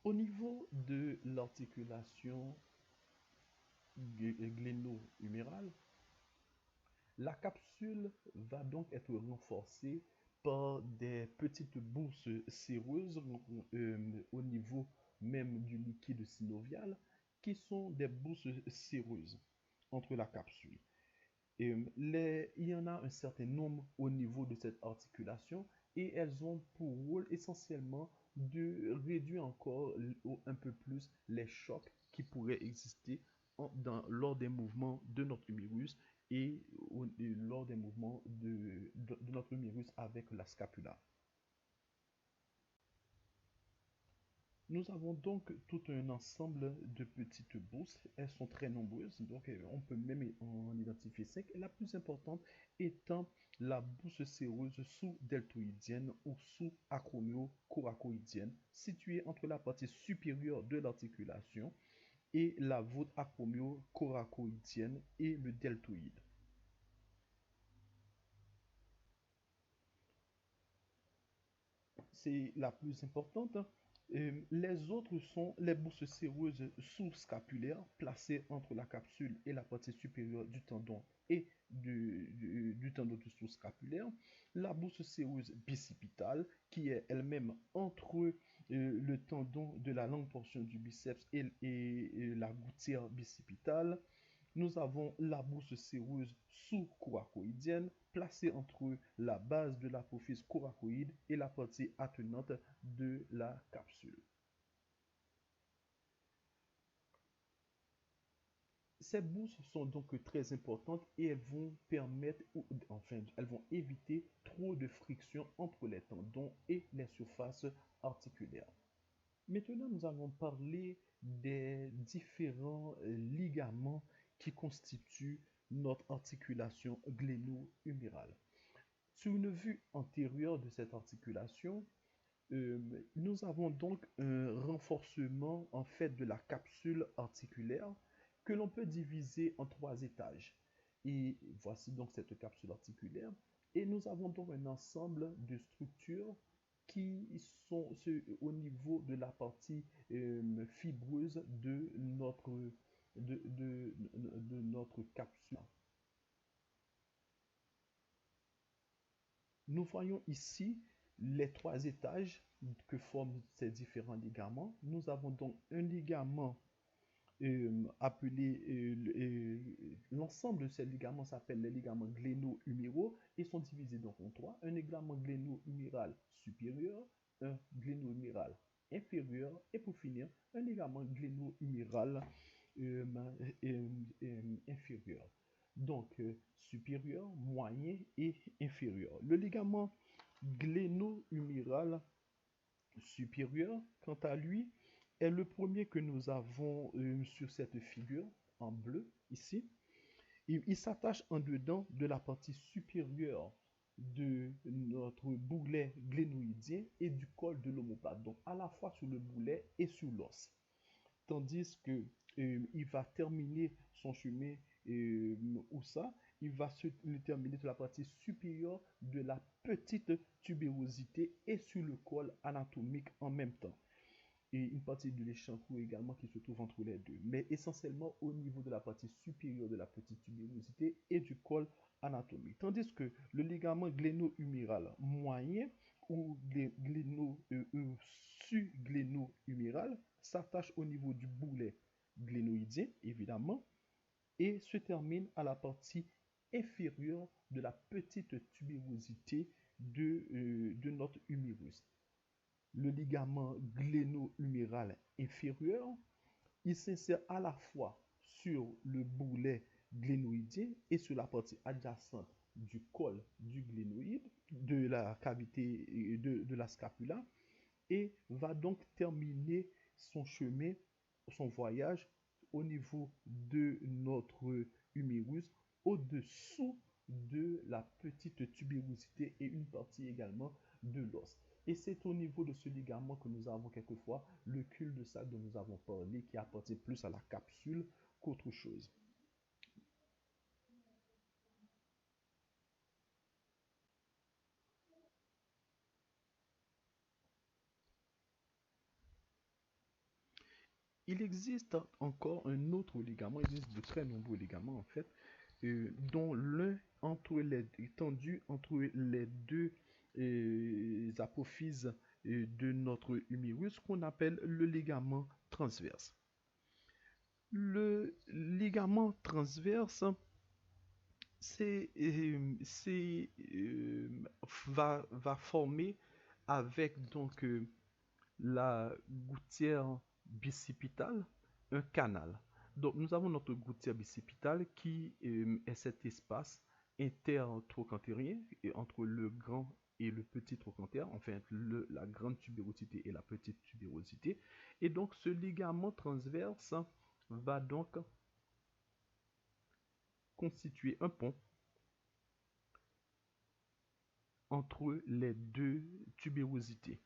Au niveau de l'articulation gléno-humérale, la capsule va donc être renforcée par des petites bourses séreuses au niveau même du liquide synovial, qui sont des bourses séreuses entre la capsule. Il y en a un certain nombre au niveau de cette articulation et elles ont pour rôle essentiellement de réduire encore un peu plus les chocs qui pourraient exister lors des mouvements de notre humérus et lors des mouvements de notre humérus avec la scapula. Nous avons donc tout un ensemble de petites bourses. Elles sont très nombreuses, donc on peut même en identifier 5. La plus importante étant la bourse séreuse sous-deltoïdienne ou sous-acromio-coracoïdienne, située entre la partie supérieure de l'articulation et la voûte acromio-coracoïdienne et le deltoïde. C'est la plus importante. Les autres sont les bourses séreuses sous-scapulaires placées entre la capsule et la partie supérieure du tendon et du tendon du sous-scapulaire. La bourse séreuse bicipitale qui est elle-même entre le tendon de la longue portion du biceps et la gouttière bicipitale. Nous avons la bourse séreuse sous-coracoïdienne placée entre la base de l'apophyse coracoïde et la partie attenante de la capsule. Ces bourses sont donc très importantes et elles vont permettre, enfin, elles vont éviter trop de friction entre les tendons et les surfaces articulaires. Maintenant, nous allons parler des différents ligaments qui constituent notre articulation gléno-humérale. Sur une vue antérieure de cette articulation, nous avons donc un renforcement en fait de la capsule articulaire que l'on peut diviser en 3 étages. Et voici donc cette capsule articulaire. Et nous avons donc un ensemble de structures qui sont au niveau de la partie fibreuse de notre capsule. Nous voyons ici les 3 étages que forment ces différents ligaments. Nous avons donc un ligament appelé, l'ensemble de ces ligaments s'appelle les ligaments gléno-huméraux et sont divisés donc en 3. Un ligament gléno-huméral supérieur, un gléno-huméral inférieur et pour finir, un ligament gléno-huméral inférieur. Donc, supérieur, moyen et inférieur. Le ligament gléno-huméral supérieur, quant à lui, est le premier que nous avons sur cette figure en bleu ici. Il s'attache en dedans de la partie supérieure de notre boulet glénoïdien et du col de l'omoplate, donc à la fois sur le boulet et sur l'os. Tandis que il va terminer son chemin où ça, il va se terminer sur la partie supérieure de la petite tubérosité et sur le col anatomique en même temps. Et une partie de l'échancrou également qui se trouve entre les deux, mais essentiellement au niveau de la partie supérieure de la petite tubérosité et du col anatomique. Tandis que le ligament gléno-huméral moyen ou sugléno-huméral s'attache au niveau du boulet glénoïdien, évidemment, et se termine à la partie inférieure de la petite tubérosité de notre humérus. Le ligament gléno-huméral inférieur, il s'insère à la fois sur le boulet glénoïdien et sur la partie adjacente du col du glénoïde, de la cavité de la scapula, et va donc terminer son chemin, son voyage au niveau de notre humérus, au-dessous de la petite tubérosité et une partie également de l'os. Et c'est au niveau de ce ligament que nous avons quelquefois le cul-de-sac dont nous avons parlé, qui appartient plus à la capsule qu'autre chose. il existe encore un autre ligament, il existe de très nombreux ligaments en fait, dont l'un étendu entre les deux apophyses de notre humérus qu'on appelle le ligament transverse. Le ligament transverse va former avec donc la gouttière bicipitale un canal. Donc nous avons notre gouttière bicipitale qui est cet espace intertrochantérien et entre le grand et le petit trochanter, enfin la grande tubérosité et la petite tubérosité. Et donc ce ligament transverse va donc constituer un pont entre les deux tubérosités.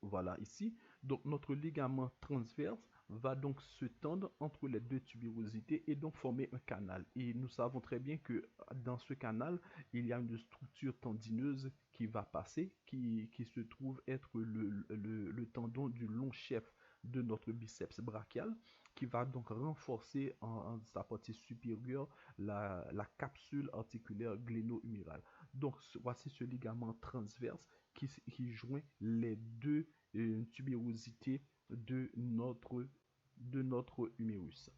Voilà ici. Donc notre ligament transverse va donc se tendre entre les deux tubérosités et donc former un canal. Et nous savons très bien que dans ce canal, il y a une structure tendineuse qui va passer, qui se trouve être le tendon du long chef de notre biceps brachial, qui va donc renforcer en sa partie supérieure la capsule articulaire gléno-humérale. Donc voici ce ligament transverse qui joint les deux tubérosités de notre humérus.